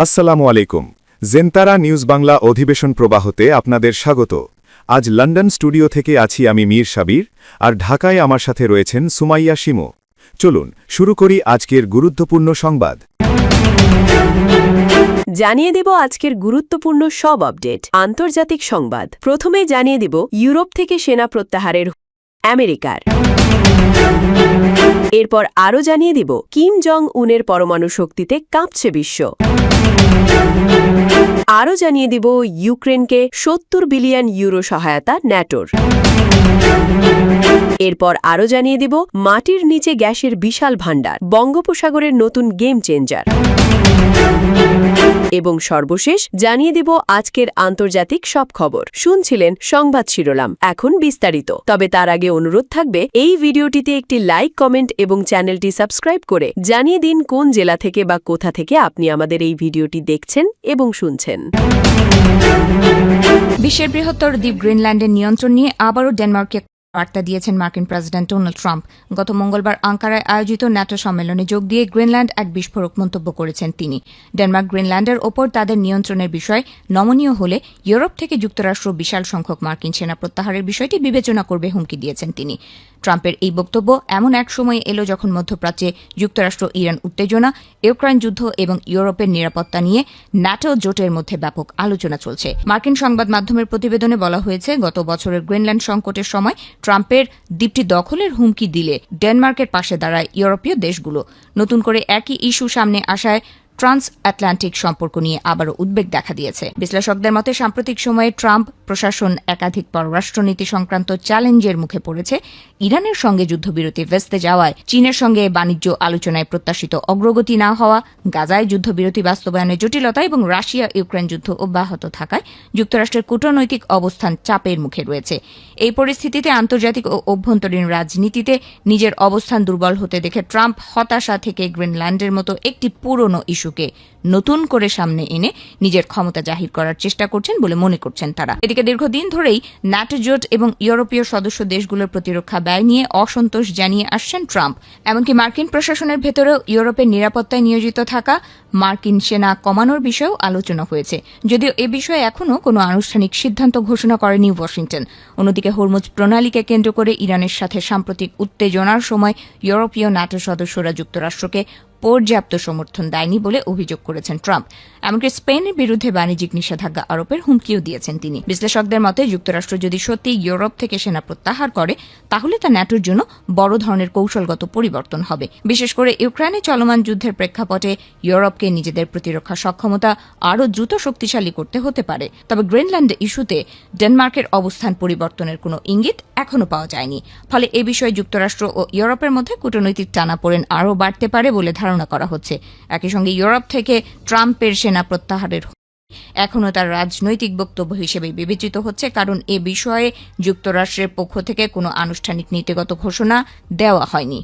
আসসালামু আলাইকুম। জেনতারা নিউজ বাংলা অধিবেশন প্রবাহতে আপনাদের স্বাগত। আজ লন্ডন স্টুডিও থেকে আছি আমি মীর সাবির, আর ঢাকায় আমার সাথে রয়েছেন সুমাইয়া শিমু। চলুন শুরু করি আজকের গুরুত্বপূর্ণ সংবাদ। জানিয়ে দেব আজকের গুরুত্বপূর্ণ সব আপডেট। আন্তর্জাতিক সংবাদ প্রথমেই জানিয়ে দেব ইউরোপ থেকে সেনা প্রত্যাহারের আমেরিকার। এরপর আরও জানিয়ে দিব কিম জং উনের পরমাণু শক্তিতে কাঁপছে বিশ্ব। আরও জানিয়ে দিব ইউক্রেনকে ৭০ বিলিয়ন ইউরো সহায়তা ন্যাটোর। এরপর আরও জানিয়ে দিব মাটির নিচে গ্যাসের বিশাল ভাণ্ডার, বঙ্গোপসাগরের নতুন গেম চেঞ্জার। এবং সর্বশেষ জানিয়ে দিব আজকের আন্তর্জাতিক সব খবর। শুনছিলেন সংবাদ শিরোনাম, এখন বিস্তারিত। তবে তার আগে অনুরোধ থাকবে এই ভিডিওটিতে একটি লাইক, কমেন্ট এবং চ্যানেলটি সাবস্ক্রাইব করে জানিয়ে দিন কোন জেলা থেকে বা কোথা থেকে আপনি আমাদের এই ভিডিওটি দেখছেন এবং শুনছেন। বিশ্বের বৃহত্তর দ্বীপ গ্রিনল্যান্ডের নিয়ন্ত্রণ নিয়ে আবারও ডেনমার্ককে বার্তা দিয়েছেন মার্কিন প্রেসিডেন্ট ডোনাল্ড ট্রাম্প। গত মঙ্গলবার আঙ্কারায় আয়োজিত ন্যাটো সম্মেলনে যোগ দিয়ে গ্রিনল্যান্ড এক বিস্ফোরক মন্তব্য করেছেন তিনি। ডেনমার্ক গ্রিনল্যান্ডের ওপর তাদের নিয়ন্ত্রণের বিষয় নমনীয় হলে ইউরোপ থেকে যুক্তরাষ্ট্র বিশাল সংখ্যক মার্কিন সেনা প্রত্যাহারের বিষয়টি বিবেচনা করবে হুমকি দিয়েছেন তিনি। ট্রাম্পের এই বক্তব্য এমন এক সময়ে এলো যখন মধ্যপ্রাচ্যে যুক্তরাষ্ট্র ইরান উত্তেজনা, ইউক্রেন যুদ্ধ এবং ইউরোপের নিরাপত্তা নিয়ে ন্যাটো জোটের মধ্যে ব্যাপক আলোচনা চলছে। মার্কিন সংবাদ মাধ্যমের প্রতিবেদনে বলা হয়েছে, গত বছরের গ্রিনল্যান্ড সংকটের সময় ট্রাম্পের দ্বীপটি দখলের হুমকি দিলে ডেনমার্কের পাশে দাঁড়ায় ইউরোপীয় দেশগুলো। নতুন করে একই ইস্যু সামনে আসায় ট্রান্স আটলান্টিক সম্পর্ক নিয়ে আবারও উদ্বেগ দেখা দিয়েছে। বিশ্লেষকদের মতে সাম্প্রতিক সময়ে ট্রাম্প প্রশাসন একাধিক পররাষ্ট্রনীতি সংক্রান্ত চ্যালেঞ্জের মুখে পড়েছে। ইরানের সঙ্গে যুদ্ধবিরতি ভেস্তে যাওয়ায়, চীনের সঙ্গে বাণিজ্য আলোচনায় প্রত্যাশিত অগ্রগতি না হওয়া, গাজায় যুদ্ধবিরতি বাস্তবায়নের জটিলতা এবং রাশিয়া ইউক্রেন যুদ্ধ অব্যাহত থাকায় যুক্তরাষ্ট্রের কূটনৈতিক অবস্থান চাপের মুখে রয়েছে। এই পরিস্থিতিতে আন্তর্জাতিক ও অভ্যন্তরীণ রাজনীতিতে নিজের অবস্থান দুর্বল হতে দেখে ট্রাম্প হতাশা থেকে গ্রিনল্যান্ডের মতো একটি পুরনো ইস্যুকে নতুন করে সামনে এনে নিজের ক্ষমতা জাহির করার চেষ্টা করছেন বলে মনে করছেন তারা। এদিকে দীর্ঘদিন ধরেই ন্যাটো জোট এবং ইউরোপীয় সদস্য দেশগুলোর প্রতিরক্ষা ব্যয় নিয়ে অসন্তোষ জানিয়ে আসছেন ট্রাম্প। এমনকি মার্কিন প্রশাসনের ভেতরেও ইউরোপের নিরাপত্তায় নিয়োজিত থাকা মার্কিন সেনা কমানোর বিষয়েও আলোচনা হয়েছে, যদিও এ বিষয়ে এখনও কোনো আনুষ্ঠানিক সিদ্ধান্ত ঘোষণা করেনি ওয়াশিংটন। অন্যদিকে হরমুজ প্রণালীকে কেন্দ্র করে ইরানের সাথে সাম্প্রতিক উত্তেজনার সময় ইউরোপীয় ন্যাটো সদস্যরা যুক্তরাষ্ট্রকে পর্যাপ্ত সমর্থন দেয়নি বলে অভিযোগ করেছেন ট্রাম্প। এমনকি স্পেনের বিরুদ্ধে বাণিজ্যিক নিষেধাজ্ঞা আরোপের হুমকিও দিয়েছেন তিনি। বিশ্লেষকদের মতে যুক্তরাষ্ট্র যদি সত্যি ইউরোপ থেকে সেনা প্রত্যাহার করে, তাহলে তা ন্যাটোর জন্য বড় ধরনের কৌশলগত পরিবর্তন হবে। বিশেষ করে ইউক্রেনে চলমান যুদ্ধের প্রেক্ষাপটে ইউরোপকে নিজেদের প্রতিরক্ষা সক্ষমতা আরও দ্রুত শক্তিশালী করতে হতে পারে। তবে গ্রিনল্যান্ড ইস্যুতে ডেনমার্কের অবস্থান পরিবর্তনের কোনো ইঙ্গিত এখনও পাওয়া যায়নি। ফলে এ বিষয়ে যুক্তরাষ্ট্র ও ইউরোপের মধ্যে কূটনৈতিক টানাপোড়েন আরও বাড়তে পারে বলে ধারণা করা হচ্ছে। একই সঙ্গে ইউরোপ থেকে ট্রাম্পের সেনা প্রত্যাহারের এখনও তার রাজনৈতিক বক্তব্য হিসেবে বিবেচিত হচ্ছে, কারণ এ বিষয়ে যুক্তরাষ্ট্রের পক্ষ থেকে কোনো আনুষ্ঠানিক নীতিগত ঘোষণা দেওয়া হয়নি।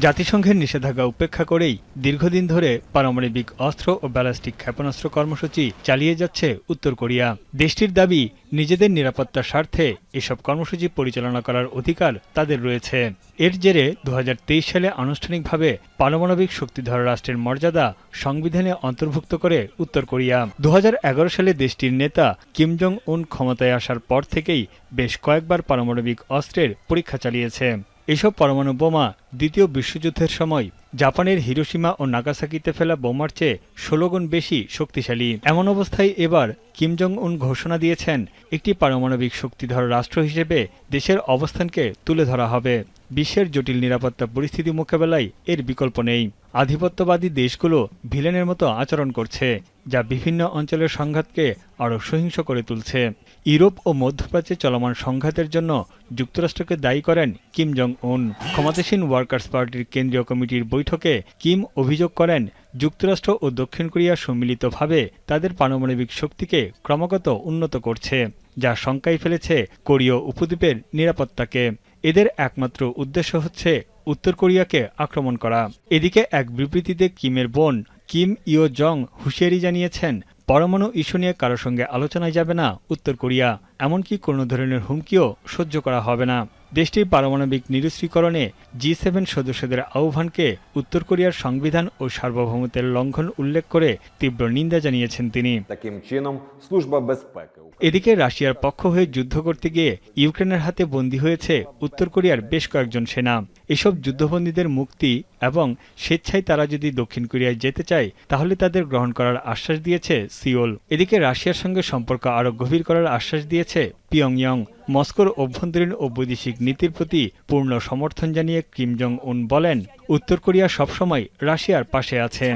জাতিসংঘের নিষেধাজ্ঞা উপেক্ষা করেই দীর্ঘদিন ধরে পারমাণবিক অস্ত্র ও ব্যালিস্টিক ক্ষেপণাস্ত্র কর্মসূচি চালিয়ে যাচ্ছে উত্তর কোরিয়া। দেশটির দাবি, নিজেদের নিরাপত্তার স্বার্থে এসব কর্মসূচি পরিচালনা করার অধিকার তাদের রয়েছে। এর জেরে ২০২৩ সালে আনুষ্ঠানিকভাবে পারমাণবিক শক্তিধর রাষ্ট্রের মর্যাদা সংবিধানে অন্তর্ভুক্ত করে উত্তর কোরিয়া। ২০১১ সালে দেশটির নেতা কিম জং উন ক্ষমতায় আসার পর থেকেই বেশ কয়েকবার পারমাণবিক অস্ত্রের পরীক্ষা চালিয়েছে। এসব পরমাণু বোমা দ্বিতীয় বিশ্বযুদ্ধের সময় জাপানের হিরোশিমা ও নাগাসাকিতে ফেলা বোমার চেয়ে ১৬ গুণ বেশি শক্তিশালী। এমন অবস্থায় এবার কিম জং উন ঘোষণা দিয়েছেন, একটি পারমাণবিক শক্তিধর রাষ্ট্র হিসেবে দেশের অবস্থানকে তুলে ধরা হবে। বিশ্বের জটিল নিরাপত্তা পরিস্থিতি মোকাবেলায় এর বিকল্প নেই। আধিপত্যবাদী দেশগুলো ভিলেনের মতো আচরণ করছে, যা বিভিন্ন অঞ্চলের সংঘাতকে আরও সহিংস করে তুলছে। ইউরোপ ও মধ্যপ্রাচ্যে চলমান সংঘাতের জন্য যুক্তরাষ্ট্রকে দায়ী করেন কিম জং উন। ক্ষমতাসীন ওয়ার্কার্স পার্টির কেন্দ্রীয় কমিটির বৈঠকে কিম অভিযোগ করেন, যুক্তরাষ্ট্র ও দক্ষিণ কোরিয়া সম্মিলিতভাবে তাদের পারমাণবিক শক্তিকে ক্রমাগত উন্নত করছে, যা শঙ্কায় ফেলেছে কোরীয় উপদ্বীপের নিরাপত্তাকে। এদের একমাত্র উদ্দেশ্য হচ্ছে উত্তর কোরিয়াকে আক্রমণ করা। এদিকে এক বিবৃতিতে কিমের বোন কিম ইয়ো জং হুঁশিয়ারি জানিয়েছেন, পরমাণু ইস্যু নিয়ে কারোর সঙ্গে আলোচনায় যাবে না উত্তর কোরিয়া, এমনকি কোনো ধরনের হুমকিও সহ্য করা হবে না। দেশটির পারমাণবিক নিরস্ত্রীকরণে G7 সদস্যদের আহ্বানকে উত্তর কোরিয়ার সংবিধান ও সার্বভৌমত্বের লঙ্ঘন উল্লেখ করে তীব্র নিন্দা জানিয়েছেন তিনি। এদিকে রাশিয়ার পক্ষ হয়ে যুদ্ধ করতে গিয়ে ইউক্রেনের হাতে বন্দী হয়েছে উত্তর কোরিয়ার বেশ কয়েকজন সেনা। এসব যুদ্ধবন্দীদের মুক্তি এবং স্বেচ্ছায় তারা যদি দক্ষিণ কোরিয়ায় যেতে চায় তাহলে তাদের গ্রহণ করার আশ্বাস দিয়েছে সিওল। এদিকে রাশিয়ার সঙ্গে সম্পর্ক আরও গভীর করার আশ্বাস দিয়েছে পিয়ংইয়ং। মস্কোর অভ্যন্তরীণ ও বৈদেশিক নীতির প্রতি পূর্ণ সমর্থন জানিয়ে কিম জং উন বলেন, উত্তর কোরিয়া সবসময় রাশিয়ার পাশে আছে।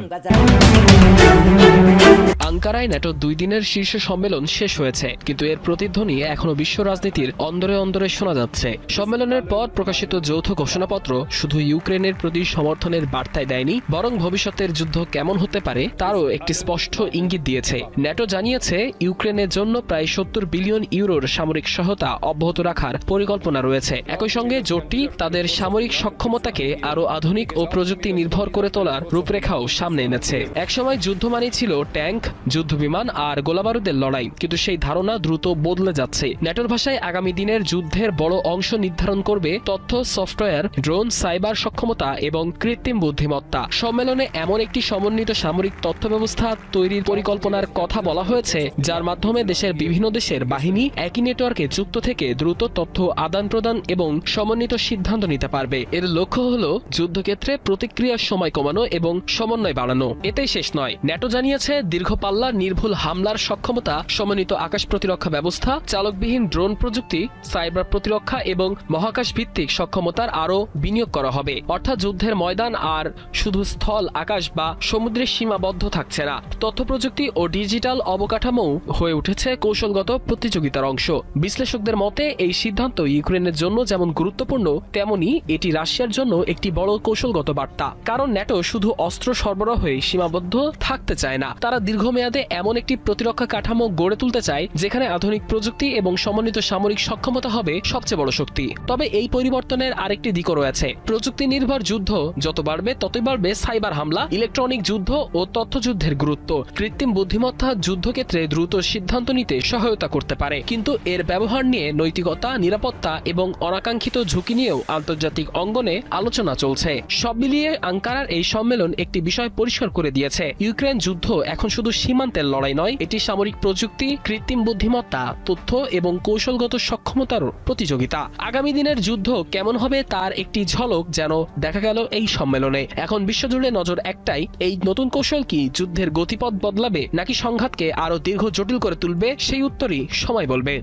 আঙ্কারায় ন্যাটো 2 দিনের শীর্ষ সম্মেলন শেষ হয়েছে, কিন্তু এর প্রতিধ্বনি এখনো বিশ্ব রাজনীতির অন্দরে অন্দরে শোনা যাচ্ছে। সম্মেলনের পর প্রকাশিত যৌথ ঘোষণাপত্র শুধু ইউক্রেনের প্রতি সমর্থনের বার্তায় দেয়নি, বরং ভবিষ্যতের যুদ্ধ কেমন হতে পারে তারও একটি স্পষ্ট ইঙ্গিত দিয়েছে। ন্যাটো জানিয়েছে ইউক্রেনের জন্য প্রায় 70 বিলিয়ন ইউরোর সামরিক সহায়তা অব্যাহত রাখার পরিকল্পনা রয়েছে। একই সঙ্গে জোটটি তাদের সামরিক সক্ষমতাকে আরও আধুনিক ও প্রযুক্তি নির্ভর করে তোলার রূপরেখাও সামনে এনেছে। একসময় যুদ্ধ মানে ছিল ট্যাঙ্ক, যুদ্ধবিমান আর গোলাবারুদের লড়াই, কিন্তু সেই ধারণা দ্রুত বদলে যাচ্ছে। ন্যাটোর ভাষায় আগামী দিনের যুদ্ধের বড় অংশ নির্ধারণ করবে তথ্য, সফটওয়্যার, ড্রোন, সাইবার সক্ষমতা এবং কৃত্রিম বুদ্ধিমত্তা। সম্মেলনে এমন একটি সমন্বিত সামরিক তথ্য ব্যবস্থা তৈরির পরিকল্পনার কথা বলা হয়েছে, যার মাধ্যমে দেশের বিভিন্ন দেশের বাহিনী একই নেটওয়ার্কে যুক্ত থেকে দ্রুত তথ্য আদান প্রদান এবং সমন্বিত সিদ্ধান্ত নিতে পারবে। এর লক্ষ্য হল যুদ্ধক্ষেত্রে প্রতিক্রিয়ার সময় কমানো এবং সমন্বয় বাড়ানো। এতেই শেষ নয়, ন্যাটো জানিয়েছে দীর্ঘ পাল্লা নির্ভুল হামলার সক্ষমতা, সমন্বিত আকাশ প্রতিরক্ষা ব্যবস্থা, চালকবিহীন ড্রোন প্রযুক্তি, সাইবার প্রতিরক্ষা এবং মহাকাশ ভিত্তিক সক্ষমতার আরও বিনিয়োগ করা হবে। অর্থাৎ যুদ্ধের ময়দান আর শুধু স্থল, আকাশ বা সমুদ্রে সীমাবদ্ধ থাকছে না। তথ্য প্রযুক্তি ও ডিজিটাল অবকাঠামো হয়ে উঠেছে কৌশলগত প্রতিযোগিতার অংশ। বিশ্লেষকদের মতে এই সিদ্ধান্ত ইউক্রেনের জন্য যেমন গুরুত্বপূর্ণ, তেমনি এটি রাশিয়ার জন্য একটি বড় কৌশলগত বার্তা। কারণ ন্যাটো শুধু অস্ত্র সরবরাহে সীমাবদ্ধ থাকতে চায় না, তারা দীর্ঘমেয়াদে এমন একটি প্রতিরক্ষা কাঠামো গড়ে তুলতে চায় যেখানে আধুনিক প্রযুক্তি এবং সমন্বিত সামরিক সক্ষমতা হবে সবচেয়ে বড় শক্তি। তবে এই পরিবর্তনের আরেকটি দিকও রয়েছে। প্রযুক্তি নির্ভর যুদ্ধ যত বাড়বে ততই বাড়বে সাইবার হামলা, ইলেকট্রনিক যুদ্ধ ও তথ্যযুদ্ধের গুরুত্ব। কৃত্রিম বুদ্ধিমত্তা যুদ্ধক্ষেত্রে দ্রুত সিদ্ধান্ত নিতে সহায়তা করতে পারে, কিন্তু এর ব্যবহার নিয়ে নৈতিকতা, নিরাপত্তা এবং অনাকাঙ্ক্ষিত ঝুঁকি নিয়েও আন্তর্জাতিক অঙ্গনে আলোচনা চলছে। সব মিলিয়ে আঙ্কারার এই সম্মেলন একটি বিষয় পরিষ্কার করে দিয়েছে, ইউক্রেন যুদ্ধ এখন শুধু সীমান্তের লড়াই নয়, এটি সামরিক প্রযুক্তি, কৃত্রিম বুদ্ধিমত্তা, তথ্য এবং কৌশলগত সক্ষমতার প্রতিযোগিতা। আগামী দিনের যুদ্ধ কেমন হবে তার একটি ঝলক যেন দেখা গেল এই সম্মেলনে। এখন বিশ্বজুড়ে নজর একটাই, এই নতুন কৌশল কি যুদ্ধের গতিপথ বদলাবে নাকি সংঘাতকে আরো দীর্ঘ জটিল করে তুলবে, সেই উত্তরই সময় বলবে।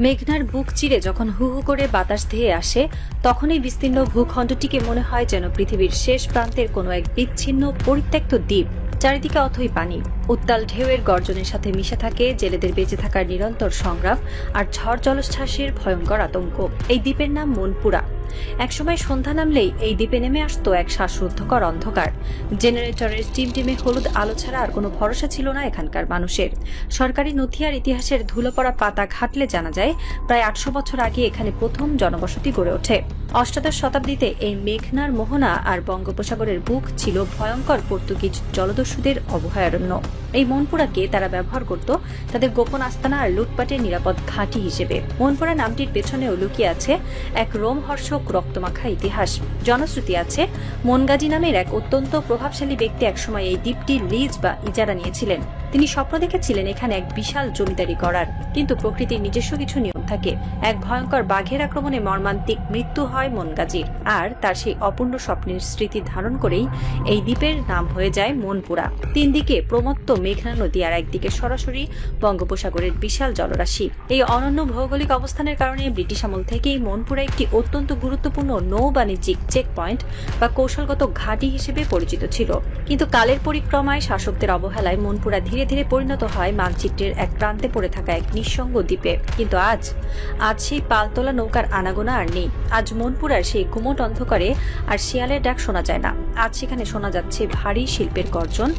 মেঘনার বুক চিরে যখন হু হু করে বাতাস ধেয়ে আসে, তখন এই বিস্তীর্ণ ভূখণ্ডটিকে মনে হয় যেন পৃথিবীর শেষ প্রান্তের কোনো এক বিচ্ছিন্ন পরিত্যক্ত দ্বীপ। চারিদিকে অথই পানি, উত্তাল ঢেউয়ের গর্জনের সাথে মিশে থাকে জেলেদের বেঁচে থাকার নিরন্তর সংগ্রাম আর ঝড় জলোচ্ছ্বাসের ভয়ঙ্কর আতঙ্ক। এই দ্বীপের নাম মনপুরা। একসময় সন্ধ্যা নামলেই এই দ্বীপে নেমে আসতো এক শ্বাসরুদ্ধকর অন্ধকার। জেনারেটরের টিমটিমে হলুদ আলো ছাড়া আর কোনো ভরসা ছিল না এখানকার মানুষের। সরকারি নথি আর ইতিহাসের ধুলো পড়া পাতা ঘাটলে জানা যায় প্রায় 800 বছর আগে এখানে প্রথম জনবসতি গড়ে ওঠে। অষ্টাদশ শতাব্দীতে এই মেঘনার মোহনা আর বঙ্গোপসাগরের বুক ছিল ভয়ঙ্কর পর্তুগিজ জলদস্যুদের অভয়ারণ্য। এই মনপুরাকে তারা ব্যবহার করত তাদের গোপন আস্তানা আর লুটপাটের নিরাপদ ঘাঁটি হিসেবে। মনপুরা নামটির পেছনেও লুকিয়ে আছে এক রোমহর্ষক রক্তমাখা ইতিহাস। জনশ্রুতি আছে মনগাজি নামের এক অত্যন্ত প্রভাবশালী ব্যক্তি একসময় এই দ্বীপটি লিজ বা ইজারা নিয়েছিলেন। তিনি স্বপ্ন দেখেছিলেন এখানে এক বিশাল জমিদারি করার, কিন্তু প্রকৃতির নিজস্ব কিছু নিয়ম থাকে। এক ভয়ঙ্কর বাঘের আক্রমণে মর্মান্তিক মৃত্যু হয় মনগাজির, আর তার সেই অপূর্ণ স্বপ্নের স্মৃতি ধারণ করেই এই দ্বীপের নাম হয়ে যায় মনপুরা। 3 দিকে প্রমত্ত মেঘনা নদী আর একদিকে সরাসরি বঙ্গোপসাগরের বিশাল জলরাশি। এই অনন্য ভৌগোলিক অবস্থানের কারণে ব্রিটিশ আমল থেকেই মনপুরা একটি অত্যন্ত গুরুত্বপূর্ণ নৌ বাণিজ্যিক চেক পয়েন্ট বা কৌশলগত ঘাঁটি হিসেবে পরিচিত ছিল। কিন্তু কালের পরিক্রমায় শাসকদের অবহেলায় মনপুরা ধীরে ধীরে পরিণত হয় মানচিত্রের এক প্রান্তে পড়ে থাকা এক নিঃসঙ্গ দ্বীপে। কিন্তু আজ সেই পালতোলা নৌকার আনাগোনা আর নেই। আজ মনপুরার সেই গুমট অন্ধকারে আর শিয়ালের ডাক শোনা যায় না। আজ সেখানে শোনা যাচ্ছে ভারী শিল্পের গর্জন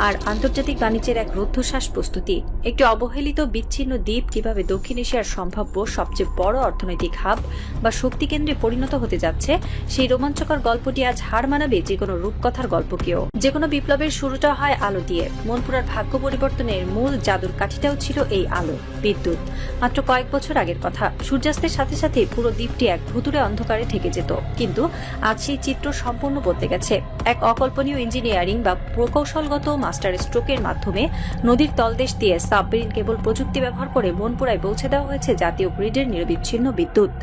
আর আন্তর্জাতিক বাণিজ্যের এক রুদ্ধশ্বাস প্রস্তুতি। একটি অবহেলিত বিচ্ছিন্ন দ্বীপ কিভাবে দক্ষিণ এশিয়ার সম্ভাব্য সবচেয়ে বড় অর্থনৈতিক হাব বা শক্তি কেন্দ্রে পরিণত হতে যাচ্ছে, সেই রোমাঞ্চকর গল্পটি আজ হার মানাবে যে কোনো রূপকথার গল্পকেও। যে কোনো বিপ্লবের শুরুটা হয় আলো দিয়ে। মনপুরার ভাগ্য পরিবর্তনের মূল জাদুর কাঠিটাও ছিল এই আলো, বিদ্যুৎ। মাত্র কয়েক বছর আগের কথা, সূর্যাস্তের সাথে সাথে পুরো দ্বীপটি এক ভুতুড়ে অন্ধকারে ঢেকে যেত, কিন্তু আজ সেই চিত্র সম্পূর্ণ বদলে গেছে। এক অকল্পনীয় ইঞ্জিনিয়ারিং বা প্রকৌশলগত মাস্টার স্ট্রোকের মাধ্যমে নদীর তলদেশ দিয়ে সাবমেরিন কেবল প্রযুক্তি ব্যবহার করে মনপুরায় পৌঁছে দেওয়া হয়েছে জাতীয় গ্রিডের নিরবিচ্ছিন্ন বিদ্যুৎ।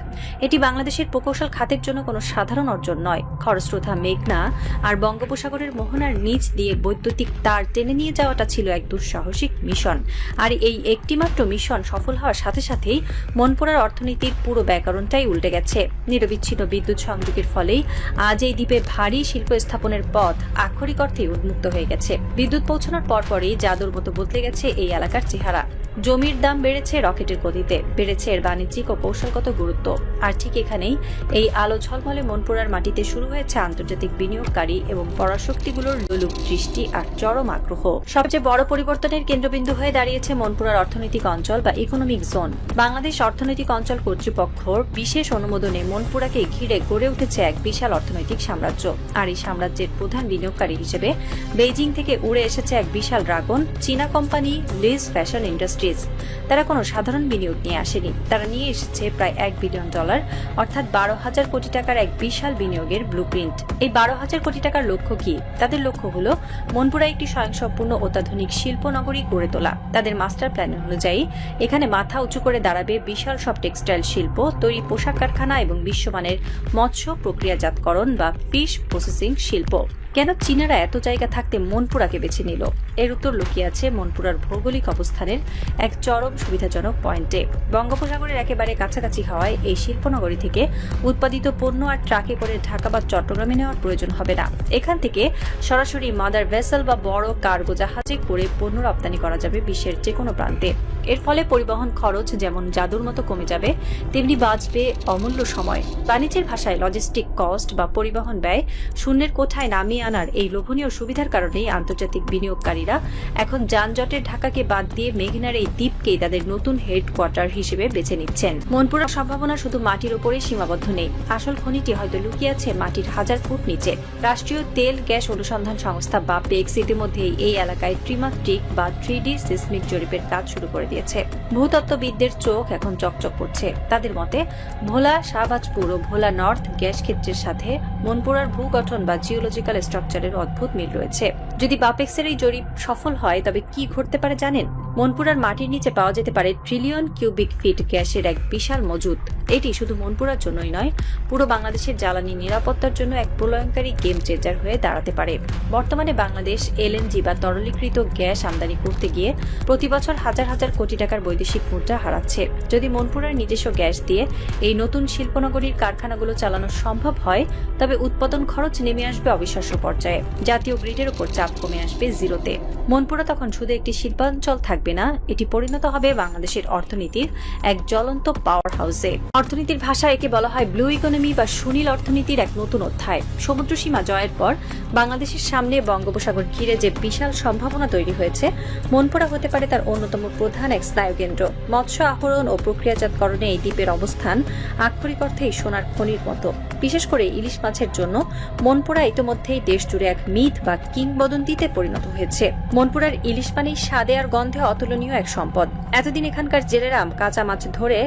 এটি বাংলাদেশের প্রকৌশল খাতের জন্য কোনো সাধারণ অর্জন নয়। খরস্রোতা মেঘনা আর বঙ্গোপসাগরের মোহনার নিচ দিয়ে বৈদ্যুতিক তার টেনে নিয়ে যাওয়াটা ছিল এক দুঃসাহসিক মিশন। আর এই একটিমাত্র মিশন সফল হওয়ার সাথে সাথেই মনপুরার অর্থনীতির পুরো ব্যাকরণটাই উল্টে গেছে। নিরবিচ্ছিন্ন বিদ্যুৎ সংযোগের ফলেই আজ এই দ্বীপে ভারী শিল্প স্থাপনের পথ আক্ষরিক অর্থে উন্মুক্ত হয়ে গেছে। বিদ্যুৎ পৌঁছানোর পরপরই জাদুর মতো বদলে গেছে এই এলাকার চেহারা। জমির দাম বেড়েছে রকেটের গতিতে, বেড়েছে এর বাণিজ্যিক ও কৌশলগত গুরুত্ব। আর ঠিক এখানেই এই আলো ঝলমলে মনপুরার মাটিতে শুরু হয়েছে আন্তর্জাতিক বিনিয়োগকারী এবং পরাশক্তিগুলোর লোলুপ দৃষ্টি আর চরম আগ্রহ। সবচেয়ে বড় পরিবর্তনের কেন্দ্রবিন্দু হয়ে দাঁড়িয়েছে মনপুরার অর্থনৈতিক অঞ্চল বা ইকোনমিক জোন। বাংলাদেশ অর্থনৈতিক অঞ্চল কর্তৃপক্ষর বিশেষ অনুমোদনে মনপুরাকে ঘিরে গড়ে উঠেছে এক বিশাল অর্থনৈতিক সাম্রাজ্য। আর এই সাম্রাজ্যের প্রধান বিনিয়োগকারী হিসেবে বেইজিং থেকে উড়ে এসেছে এক বিশাল ড্রাগন, চীনা কোম্পানি লিজ ফ্যাশন ইন্ডাস্ট্রিজ। তারা কোনো সাধারণ বিনিয়োগ নিয়ে আসেনি, তারা নিয়ে এসেছে প্রায় $1 বিলিয়ন, অর্থাৎ 12,000 কোটি টাকার এক বিশাল বিনিয়োগের ব্লুপ্রিন্ট। এই 12,000 কোটি টাকার লক্ষ্য কি? তাদের লক্ষ্য হলো মনপুরা একটি স্বয়ংসম্পূর্ণ অত্যাধুনিক শিল্পনগরী গড়ে তোলা। তাদের মাস্টার প্ল্যান অনুযায়ী এখানে মাথা উঁচু করে দাঁড়াবে বিশাল সব টেক্সটাইল শিল্প, তৈরি পোশাক কারখানা এবং বিশ্বমানের মৎস্য প্রক্রিয়াজাতকরণ বা ফিশ প্রসেসিং শিল্প। কেন চীনারা এত জায়গা থাকতে মনপুরাকে বেছে নিল? এর উত্তর লুকিয়ে আছে মনপুরার ভৌগোলিক অবস্থানের এক চরম সুবিধাজনক পয়েন্টে। বঙ্গোপসাগরের একেবারে কাছাকাছি হওয়ায় এই শিল্পনগরী থেকে উৎপাদিত পণ্য আর ট্রাকে করে ঢাকা বা চট্টগ্রামে নেওয়ার প্রয়োজন হবে না। এখান থেকে সরাসরি মাদার ভেসেল বা বড় কার্গো জাহাজে করে পণ্য রপ্তানি করা যাবে বিশ্বের যে কোনো প্রান্তে। এর ফলে পরিবহন খরচ যেমন জাদুর মতো কমে যাবে, তেমনি বাঁচবে অমূল্য সময়। বাণিজ্যের ভাষায় লজিস্টিক কস্ট বা পরিবহন ব্যয় শূন্যের কোঠায় নামিয়ে আনার এই লোভনীয় সুবিধার কারণেই আন্তর্জাতিক বিনিয়োগকারীরা এখন যানজটের ঢাকাকে বাদ দিয়ে মেঘনার এই দ্বীপকেই তাদের নতুন হেডকোয়ার্টার হিসেবে বেছে নিচ্ছেন। মনপুরার সম্ভাবনা শুধু মাটির উপরেই সীমাবদ্ধ নেই, আসল খনিটি হয়তো লুকিয়ে আছে মাটির 1000 ফুট নিচে। রাষ্ট্রীয় তেল গ্যাস অনুসন্ধান সংস্থা বা পেক্স ইতিমধ্যেই এই এলাকায় ত্রিমাত্রিক বা 3D সিসমিক জরিপের কাজ শুরু করে দিয়েছে। ভূতত্ত্ববিদদের চোখ এখন চকচক করছে। তাদের মতে ভোলা, শাহবাজপুর ও ভোলা নর্থ গ্যাস ক্ষেত্রের সাথে মনপুরার ভূগঠন বা জিওলজিক্যাল স্ট্রাকচারের অদ্ভুত মিল রয়েছে। যদি বাপেক্সের এই জরিপ সফল হয় তবে কি ঘটতে পারে জানেন? মনপুরার মাটির নিচে পাওয়া যেতে পারে ট্রিলিয়ন কিউবিক ফিট গ্যাসের এক বিশাল মজুদ। এটি শুধু মনপুরার জন্যই নয়, পুরো বাংলাদেশের জ্বালানি নিরাপত্তার জন্য এক প্রলয়ঙ্কারী গেম চেঞ্জার হয়ে দাঁড়াতে পারে। বর্তমানে বাংলাদেশ এলএনজি বা তরলীকৃত গ্যাস আমদানি করতে গিয়ে প্রতি বছর হাজার হাজার কোটি টাকার বৈদেশিক মুদ্রা হারাচ্ছে। যদি মনপুরার নিজস্ব গ্যাস দিয়ে এই নতুন শিল্পনগরীর কারখানাগুলো চালানো সম্ভব হয় তবে উৎপাদন খরচ নেমে আসবে অবিশ্বাস্য পর্যায়ে। জাতীয় গ্রিডের উপর চাপ কমে আসবে জিরোতে। মনপুরা তখন শুধু একটি শিল্পাঞ্চল থাকবে না, এটি পরিণত হবে বাংলাদেশের অর্থনীতির এক জ্বলন্ত পাওয়ার হাউসে। অর্থনীতির ভাষায় একে বলা হয় ব্লু ইকোনমি বা সুনীল অর্থনীতির এক নতুন অধ্যায়। সমুদ্র সীমা জয়ের পর বাংলাদেশের সামনে বঙ্গোপসাগর ঘিরে যে বিশাল সম্ভাবনা তৈরি হয়েছে, মনপুরা হতে পারে তার অন্যতম প্রধান এক স্নায়ুকেন্দ্র। মৎস্য আহরণ ও প্রক্রিয়াজাতকরণে এই দ্বীপের অবস্থান আক্ষরিক অর্থেই সোনার খনির মতো। বিশেষ করে ইলিশ মাছের জন্য মনপুরা ইতিমধ্যেই দেশ জুড়ে এক মিথ বা কিংবদন্তিতে পরিণত হয়েছে। মনপুরার ইলিশ পানি স্বাদে আর গন্ধে অতুলনীয় এক সম্পদ। এতদিন এখানকার জেলেরা কাঁচা মাছ ধরে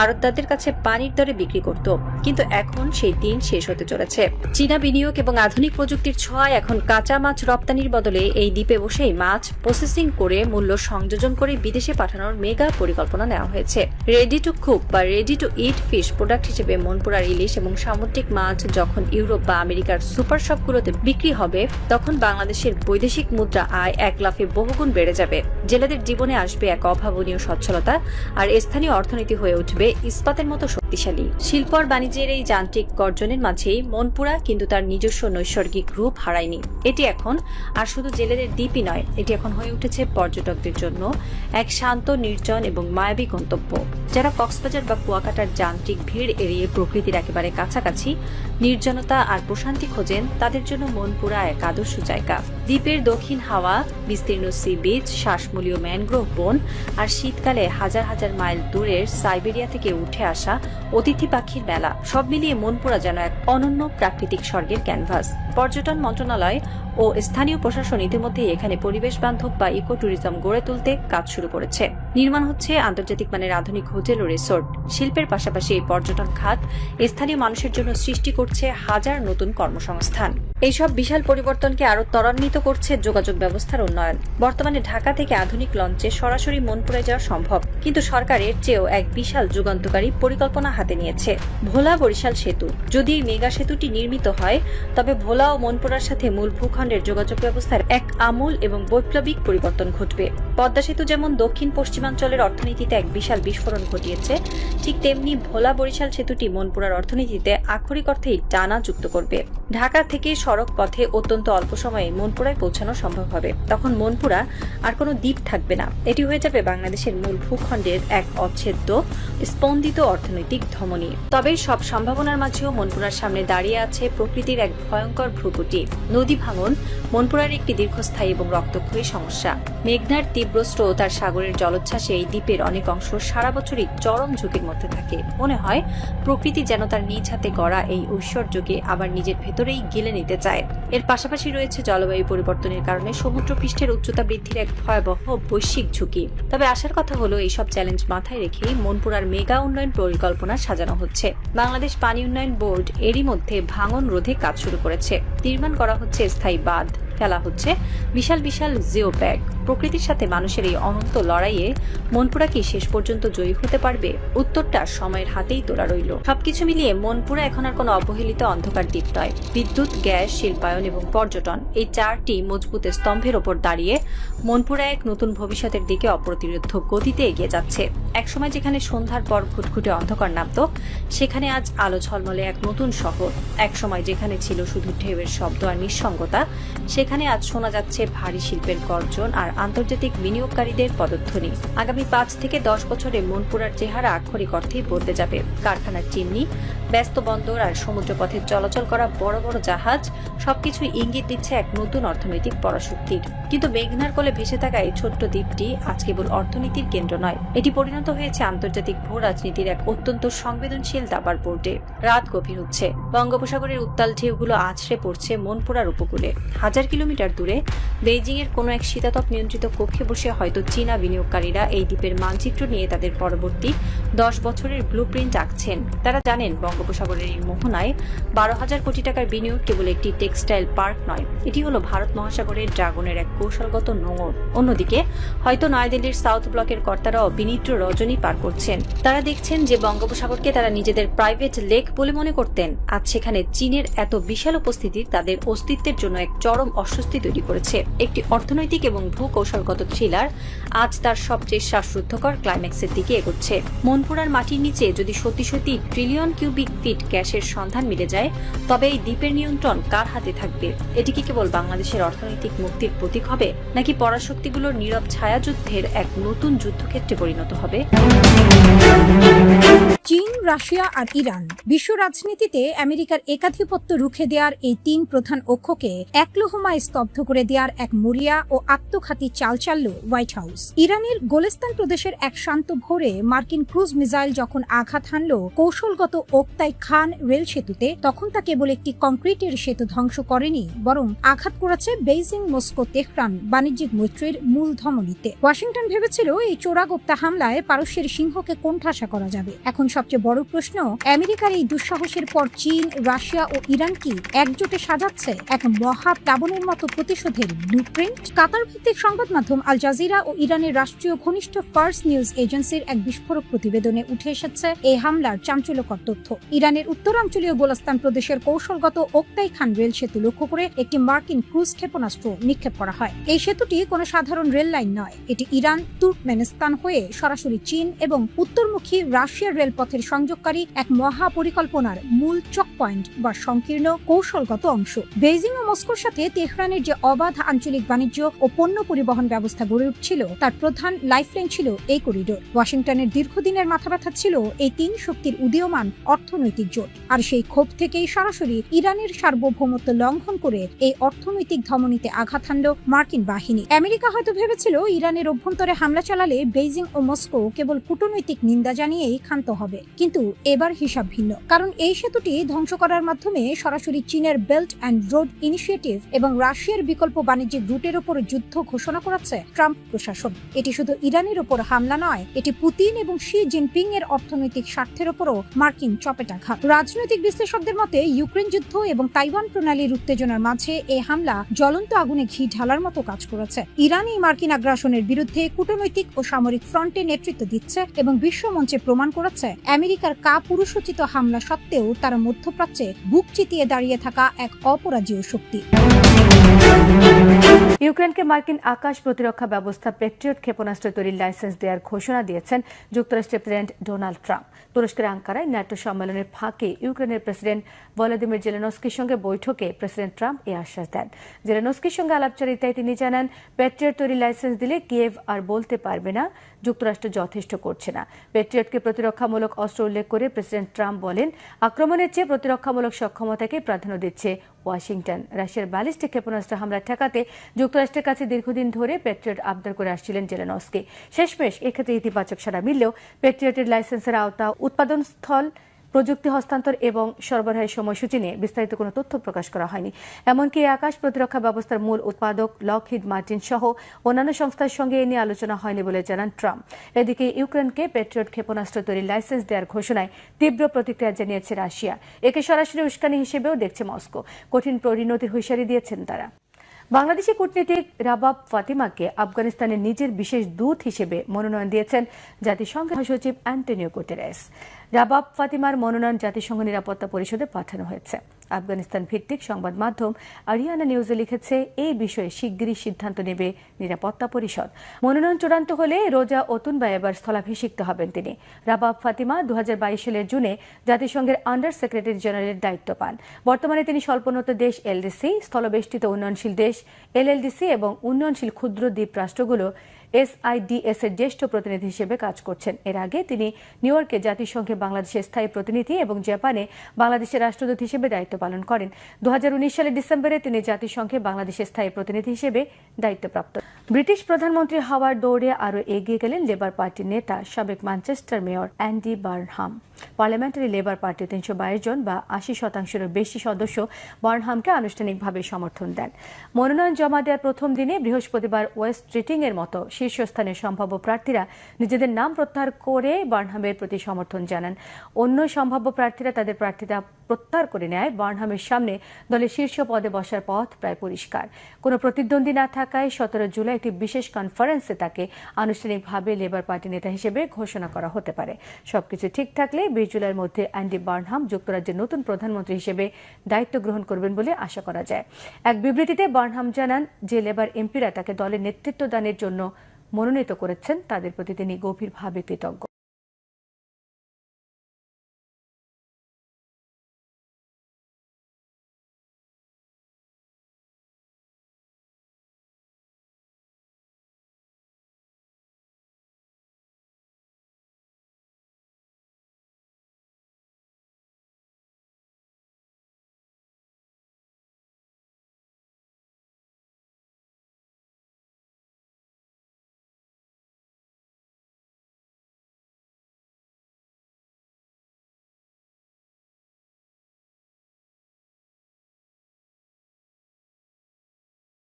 আড়তদারদের কাছে পানির দরে বিক্রি করত, কিন্তু এখন সেই দিন শেষ হতে চলেছে। চীনা বিনিয়োগ এবং আধুনিক প্রযুক্তির ছোঁয়ায় এখন কাঁচা মাছ রপ্তানির বদলে এই দ্বীপে বসেই মাছ প্রসেসিং করে মূল্য সংযোজন করে বিদেশে পাঠানোর মেগা পরিকল্পনা নেওয়া হয়েছে। রেডি টু কুক বা ready to it fish product হিসেবে মনপুরার ইলিশ এবং সামুদ্রিক মাছ যখন ইউরোপ বা আমেরিকার সুপার শপগুলোতে বিক্রি হবে, তখন বাংলাদেশের বৈদেশিক মুদ্রা আয় এক লাফে বহুগুণ বেড়ে যাবে। জেলেদের জীবনে আসবে এক অভাবনীয় সচ্ছলতা, আর স্থানীয় অর্থনীতি হয়ে উঠবে ইস্পাতের মতো শক্তিশালী। শিল্প আর বাণিজ্যের এই যান্ত্রিক গর্জনের মাঝেই মনপুরা কিন্তু তার নিজস্ব নৈসর্গিক রূপ হারায়নি। এটি এখন আর শুধু জেলেদের দ্বীপই নয়, এটি এখন হয়ে উঠেছে পর্যটকদের জন্য এক শান্ত, নির্জন এবং মায়াবী গন্তব্য। যারা কক্সবাজার বা কুয়াকাটার যান্ত্রিক ভিড় এড়িয়ে প্রকৃতির একেবারে কাছাকাছি নির্জনতা আর প্রশান্তি খোঁজেন, তাদের জন্য মনপুরা এক আদর্শ জায়গা। দ্বীপের দক্ষিণ হাওয়া, বিস্তীর্ণ সি বিচ, শ্বাসমূলীয় ম্যানগ্রোভ বন আর শীতকালে হাজার হাজার মাইল দূরের সাইবেরিয়া থেকে উঠে আসা অতিথি পাখির মেলা, সব মিলিয়ে মনপুরা যেন এক অনন্য প্রাকৃতিক স্বর্গের ক্যানভাস। পর্যটন মন্ত্রণালয় ও স্থানীয় প্রশাসন ইতিমধ্যে এখানে পরিবেশ বান্ধব বা ইকো ট্যুরিজম গড়ে তুলতে কাজ শুরু করেছে। নির্মাণ হচ্ছে আন্তর্জাতিক মানের আধুনিক হোটেল ও রিসোর্ট। শিল্পের পাশাপাশি এই পর্যটন খাত স্থানীয় মানুষের জন্য সৃষ্টি করছে হাজার নতুন কর্মসংস্থান। এইসব বিশাল পরিবর্তনকে আরো ত্বরান্বিত করছে যোগাযোগ ব্যবস্থার উন্নয়ন। বর্তমানে ঢাকা থেকে আধুনিক লঞ্চে সরাসরি মনপুরায় যাওয়া সম্ভব, কিন্তু সরকারের চেয়েও এক বিশাল যুগান্তকারী পরিকল্পনা হাতে নিয়েছে ভোলা বরিশাল সেতু। যদি এই মেগা সেতুটি নির্মিত হয়, তবে ভোলা ও মনপুরার সাথে মূল ভূখণ্ডের যোগাযোগ ব্যবস্থার এক আমূল এবং বৈপ্লবিক পরিবর্তন ঘটবে। পদ্মা সেতু যেমন দক্ষিণ পশ্চিমাঞ্চলের অর্থনীতিতে এক বিশাল বিস্ফোরণ ঘটিয়েছে, ঠিক তেমনি ভোলা বরিশাল সেতুটি মনপুরার অর্থনীতিতে আক্ষরিক অর্থেই টানা যুক্ত করবে। ঢাকা থেকে সড়ক পথে অত্যন্ত অল্প সময়ে মনপুরায় পৌঁছানো সম্ভব হবে। তখন মনপুরা আর কোনো দ্বীপ থাকবে না, এটি হয়ে যাবে বাংলাদেশের মূল ভূখণ্ডের এক অচ্ছেদ্য স্পন্দিত অর্থনৈতিক ধমনী। তবে সব সম্ভাবনার মাঝেও মনপুরার সামনে দাঁড়িয়ে আছে প্রকৃতির এক ভয়ঙ্কর ভ্রুকুটি। নদী ভাঙন মনপুরার একটি দীর্ঘস্থায়ী এবং রক্তক্ষয়ী সমস্যা। মেঘনার তীব্র স্রোত আর সাগরের জলোচ্ছ্বাসে এই দ্বীপের অনেক অংশ সারা বছরই চরম ঝুঁকির মধ্যে থাকে। মনে হয় প্রকৃতি যেন তার নিজ হাতে গড়া এই ঐশ্বর্যকে আবার নিজের ভেতরেই গিলে নিতে চায়। এর পাশাপাশি রয়েছে জলবায়ু পরিবর্তনের কারণে সমুদ্রপৃষ্ঠের উচ্চতা বৃদ্ধির এক ভয়াবহ বৈশ্বিক ঝুঁকি। তবে আসার কথা হলো, এইসব চ্যালেঞ্জ মাথায় রেখেই মনপুরার মেগা উন্নয়ন পরিকল্পনা সাজানো হচ্ছে। বাংলাদেশ পানি উন্নয়ন বোর্ড এরই মধ্যে ভাঙন রোধে কাজ শুরু করেছে। নির্মাণ করা হচ্ছে স্থায়ী বাঁধ, ফেলা হচ্ছে বিশাল বিশাল জিও ব্যাগ। প্রকৃতির সাথে মানুষের এই অনন্ত লড়াইয়ে মনপুরা কি শেষ পর্যন্ত জয়ী হতে পারবে? উত্তরটা সময়ের হাতেই তোলা রইল। সবকিছু মিলিয়ে মনপুরা এখন আর কোনো অবহেলিত অন্ধকার দ্বীপ নয়। বিদ্যুৎ, গ্যাস, শিল্পায়ন এবং পর্যটন, এই চারটি মজবুত স্তম্ভের ওপর দাঁড়িয়ে মনপুরা এক নতুন ভবিষ্যতের দিকে অপ্রতিরোধ গতিতে এগিয়ে যাচ্ছে। একসময় যেখানে সন্ধ্যার পর ঘুটঘুটে অন্ধকার নামত, সেখানে আজ আলো ঝলমলে এক নতুন শহর। একসময় যেখানে ছিল শুধু ঢেউয়ের শব্দ আর নিঃসঙ্গতা, সেখানে আজ শোনা যাচ্ছে ভারী শিল্পের গর্জন আর আন্তর্জাতিক বিনিয়োগকারীদের পদধ্বনি। আগামী 5 থেকে 10 বছরে মনপুরার চেহারা আক্ষরিক অর্থেই বদলে যাবে। কারখানার চিমনি, ব্যস্ত বন্দর আর সমুদ্রপথে চলাচল করা বড় বড় জাহাজ সবকিছুই ইঙ্গিত দিচ্ছে এক নতুন অর্থনৈতিক পরাশক্তির। কিন্তু মেঘনার কোলে ভেসে থাকা এই ছোট্ট দ্বীপটি আজ কেবল অর্থনীতির কেন্দ্র নয়, এটি পরিণত হয়েছে আন্তর্জাতিক ভূ রাজনীতির এক অত্যন্ত সংবেদনশীল দাবার বোর্ডে। রাত গভীর হচ্ছে, বঙ্গোপসাগরের উত্তাল ঢেউগুলো আছড়ে পড়ছে মনপুরার উপকূলে। হাজার কিলোমিটার দূরে বেইজিং এর কোনো এক শীতাতপ নিয়ন্ত্রিত কক্ষে বসে হয়তো চীনা বিনিয়োগকারীরা এই দ্বীপের মানচিত্র নিয়ে তাদের পরবর্তী 10 বছরের ব্লুপ্রিন্ট আঁকছেন। তারা জানেন বঙ্গোপসাগরের এই মোহনায় 12,000 কোটি টাকার বিনিয়োগ কেবল একটি টেক্সটাইল পার্ক নয়, এটি হলো ভারত মহাসাগরের ড্রাগনের এক কৌশলগত নোঙর। অন্যদিকে হয়তো নয়াদিল্লির সাউথ ব্লকের কর্তারাও বিনিদ্র রজনী পার করছেন। তারা দেখছেন যে বঙ্গোপসাগরকে তারা নিজেদের প্রাইভেট লেক বলে মনে করতেন, আজ সেখানে চীনের এত বিশাল উপস্থিতি তাদের অস্তিত্বের জন্য এক চরম অস্বস্তি তৈরি করেছে। একটি অর্থনৈতিক এবং ভূ কৌশলগত থ্রিলার আজ তার সবচেয়ে শ্বাসরুদ্ধকর ক্লাইম্যাক্সের দিকে এগোচ্ছে। মনপুরার মাটির নিচে যদি সত্যি সত্যি ট্রিলিয়ন কিউবিক ফিট গ্যাসের সন্ধান মিলে যায়, তবে এই দ্বীপের নিয়ন্ত্রণ কার হাতে থাকবে? এটি কি কেবল বাংলাদেশের অর্থনৈতিক মুক্তির প্রতীক হবে, নাকি পরাশক্তিগুলোর নীরব ছায়াযুদ্ধের এক নতুন যুদ্ধক্ষেত্রে পরিণত হবে? চীন, রাশিয়া আর ইরান বিশ্ব রাজনীতিতে আমেরিকার একাধিপত্য রুখে দেওয়ার এই 3 প্রধান অক্ষকে একলহমায় স্তব্ধ করে দেওয়ার এক মরিয়া ও আত্মঘাতী চাল চালল হোয়াইট হাউস। ইরানের গোলেস্তান প্রদেশের এক শান্ত ভোরে মার্কিন ক্রুজ মিসাইল যখন আঘাত হানল কৌশলগত ওক্তাই খান রেল সেতুতে, তখন তা কেবল একটি কংক্রিটের সেতু ধ্বংস করেনি, বরং আঘাত করেছে বেইজিং, মস্কো, তেহরান বাণিজ্যিক মৈত্রীর মূল ধমনীতে। ওয়াশিংটন ভেবেছিল এই চোরাগোপ্তা হামলায় পারস্যের সিংহকে কোণঠাসা করা যাবে। এখন সবচেয়ে বড় প্রশ্ন, আমেরিকার এই দুঃসাহসের পর চীন, রাশিয়া ও ইরান কি একজোটে সাজাচ্ছে এক মহা প্লাবনের মতো প্রতিশোধের ব্লুপ্রিন্ট? কাতার ভিত্তিক সংবাদ মাধ্যম আল জাজিরা ও ইরানের রাষ্ট্রীয় ঘনিষ্ঠ ফার্স নিউজ এজেন্সির এক বিস্ফোরক প্রতিবেদনে উঠে এসেছে এই হামলার চাঞ্চল্যকর তথ্য। ইরানের উত্তরাঞ্চলীয় গোলাস্তান প্রদেশের কৌশলগত ওক্তাই খান রেল সেতু লক্ষ্য করে একটি মার্কিন ক্রুজ ক্ষেপণাস্ত্র নিক্ষেপ করা হয়। এই সেতুটি কোনো সাধারণ রেল লাইন নয়, এটি ইরান, তুর্কমেনিস্তান হয়ে সরাসরি চীন এবং উত্তরমুখী রাশিয়ার রেলপথের সংযোগকারী এক মহা পরিকল্পনার মূল চক পয়েন্ট বা সংকীর্ণ কৌশলগত অংশ। বেইজিং ও মস্কোর সাথে তেহরানের যে অবাধ আঞ্চলিক বাণিজ্য ও পণ্য পরিবহন ব্যবস্থা গড়ে উঠছিল, তার প্রধান লাইফলাইন ছিল এই করিডোর। ওয়াশিংটনের দীর্ঘদিনের মাথাব্যথা ছিল এই 3 শক্তির উদীয়মান অর্থ অর্থনৈতিক জোট। আর সেই ক্ষোভ থেকেই সরাসরি ইরানের সার্বভৌমত্ব লঙ্ঘন করে এই অর্থনৈতিক ধমনীতে আঘাত হানল মার্কিন বাহিনী। আমেরিকা হয়তো ভেবেছিল ইরানের অভ্যন্তরে হামলা চালালে বেইজিং ও মস্কো কেবল কূটনৈতিক নিন্দা জানিয়েই ক্ষান্ত হবে, কিন্তু এবার হিসাব ভিন্ন। কারণ এই সেতুটি ধ্বংস করার মাধ্যমে সরাসরি চীনের বেল্ট অ্যান্ড রোড ইনিশিয়েটিভ এবং রাশিয়ার বিকল্প বাণিজ্যিক রুটের উপর যুদ্ধ ঘোষণা করেছে ট্রাম্প প্রশাসন। এটি শুধু ইরানের উপর হামলা নয়, এটি পুতিন এবং শি জিনপিং এর অর্থনৈতিক স্বার্থের উপরও মার্কিন চপেটাঘাত। রাজনৈতিক বিশ্লেষকদের মতে ইউক্রেন যুদ্ধ এবং তাইওয়ান প্রণালীর উত্তেজনার মাঝে এই হামলা জ্বলন্ত আগুনে ঘি ঢালার মতো কাজ করেছে। ইরান এই মার্কিন আগ্রাসনের বিরুদ্ধে কূটনৈতিক ও সামরিক ফ্রন্টে নেতৃত্ব দিচ্ছে এবং বিশ্বমঞ্চে প্রমাণ করেছে আমেরিকার কাপুরুষোচিত হামলা সত্ত্বেও তারা মধ্যপ্রাচ্যে বুক চিতিয়ে দাঁড়িয়ে থাকা এক অপরাজেয় শক্তি। ইউক্রেনকে মার্কিন আকাশ প্রতিরক্ষা ব্যবস্থা প্যাট্রিয়ট ক্ষেপণাস্ত্র তৈরির লাইসেন্স দেওয়ার ঘোষণা দিয়েছেন যুক্তরাষ্ট্রের প্রেসিডেন্ট ডোনাল্ড ট্রাম্প। তুরস্কের আঙ্কারায় ন্যাটো সম্মেলনের ফাঁকে ইউক্রেনের প্রেসিডেন্ট ভলোদিমির জেলেনস্কির সঙ্গে বৈঠকে প্রেসিডেন্ট ট্রাম্প এই আশ্বাস দেন। জেলেনস্কির সঙ্গে আলাপচারিতায় তিনি জানান, প্যাট্রিয়ট তৈরির লাইসেন্স দিলে কিয়েভ আর বলতে পারবে না যুক্তরাষ্ট্র যথেষ্ট করছে না। প্যাট্রিয়টকে প্রতিরক্ষামূলক অস্ত্র উল্লেখ করে প্রেসিডেন্ট ট্রাম্প বলেন, আক্রমণের চেয়ে প্রতিরক্ষামূলক সক্ষমতাকে প্রাধান্য দিচ্ছে ওয়াশিংটন। রাশিয়ার ব্যালিস্টিক ক্ষেপণাস্ত্র হামলার ঠেকাতে যুক্তরাষ্ট্রের কাছে দীর্ঘদিন ধরে প্যাট্রিয়ট আবদার করে আসছিলেন জেলেনস্কি। শেষমেশ এক্ষেত্রে ইতিবাচক সাড়া মিললেও প্যাট্রিয়টের লাইসেন্সের আওতা, উৎপাদন স্থল, প্রযুক্তি হস্তান্তর এবং সরবরাহের সময়সূচি নিয়ে বিস্তারিত কোনো তথ্য প্রকাশ করা হয়নি। এমনকি আকাশ প্রতিরক্ষা ব্যবস্থার মূল উৎপাদক লকহিড মার্টিন সহ অন্যান্য সংস্থার সঙ্গে এ নিয়ে আলোচনা হয়নি বলে জানান ট্রাম্প। এদিকে ইউক্রেনকে প্যাট্রিয়ট ক্ষেপণাস্ত্র তৈরির লাইসেন্স দেওয়ার ঘোষণায় তীব্র প্রতিক্রিয়া জানিয়েছে রাশিয়া। একে সরাসরি উস্কানি হিসেবেও দেখছে মস্কো। কঠিন পরিণতির হুঁশিয়ারি দিয়েছেন তারা। বাংলাদেশি কূটনীতিক রাবাব ফাতিমাকে আফগানিস্তানের নিজের বিশেষ দূত হিসেবে মনোনয়ন দিয়েছেন জাতিসংঘ মহাসচিব অ্যান্টোনিও গুটেরেস। রাবাব ফাতিমার মনোনয়ন জাতিসংঘ নিরাপত্তা পরিষদে পাঠানো হয়েছে। আফগানিস্তান ভিত্তিক সংবাদ মাধ্যম আরিয়ানা নিউজে লিখেছে, এই বিষয়ে শিগগিরই সিদ্ধান্ত নেবে নিরাপত্তা পরিষদ। মনোনয়ন চূড়ান্ত হলে রোজা অতুনবায়েবার স্থলাভিষিক্ত হবেন তিনি। রাবাব ফাতিমা 2022 সালের জুনে জাতিসংঘের আন্ডার সেক্রেটারি জেনারেলের দায়িত্ব পান। বর্তমানে তিনি স্বল্পোন্নত দেশ এলডিসি, স্থলবেষ্টিত উন্নয়নশীল দেশ এলএলডিসি এবং উন্নয়নশীল ক্ষুদ্র দ্বীপ রাষ্ট্রগুলো SIDS এর জ্যেষ্ঠ প্রতিনিধি হিসেবে কাজ করছেন। এর আগে তিনি নিউ ইয়র্কে জাতিসংঘে বাংলাদেশের স্থায়ী প্রতিনিধি এবং জাপানে বাংলাদেশের রাষ্ট্রদূত হিসেবে দায়িত্ব পালন করেন। 2019 সালের ডিসেম্বরে তিনি জাতিসংঘে বাংলাদেশের স্থায়ী প্রতিনিধি হিসেবে দায়িত্বপ্রাপ্ত। ব্রিটিশ প্রধানমন্ত্রী হওয়ার দৌড়ে আরও এগিয়ে গেলেন লেবার পার্টির নেতা সাবেক Manchester mayor Andy Burnham. Parliamentary labour party 322 জন বা 80%-এরও বেশি সদস্য বার্নহামকে আনুষ্ঠানিকভাবে সমর্থন দেন। মনোনয়ন জমা দেওয়ার প্রথম দিনে বৃহস্পতিবার ওয়েস্ট স্ট্রিটিং এর মতো শীর্ষস্থানের সম্ভাব্য প্রার্থীরা নিজেদের নাম প্রত্যাহার করে বার্নহামের প্রতি সমর্থন জানান। অন্য সম্ভাব্য প্রার্থীরা তাদের প্রার্থিতা প্রত্যাহার করে নেয়। বার্নহামের সামনে দলের শীর্ষ পদে বসার পথ প্রায় পরিষ্কার। কোনো প্রতিদ্বন্দ্বী না থাকায় 17 জুলাই একটি বিশেষ কনফারেন্সে তাকে আনুষ্ঠানিকভাবে লেবার পার্টি নেতা হিসেবে ঘোষণা করা হতে পারে। সবকিছু ঠিক থাকলে 20 জুলাইয়ের মধ্যে অ্যান্ডি বার্নহাম যুক্তরাজ্যের নতুন প্রধানমন্ত্রী হিসেবে দায়িত্ব গ্রহণ করবেন বলে আশা করা যায়। এক বিবৃতিতে বার্নহাম জানান যে লেবার এমপিরা তাকে দলের নেতৃত্ব দানের জন্য মনোনীত করেছেন, তাদের প্রতি তিনি গভীরভাবে কৃতজ্ঞ।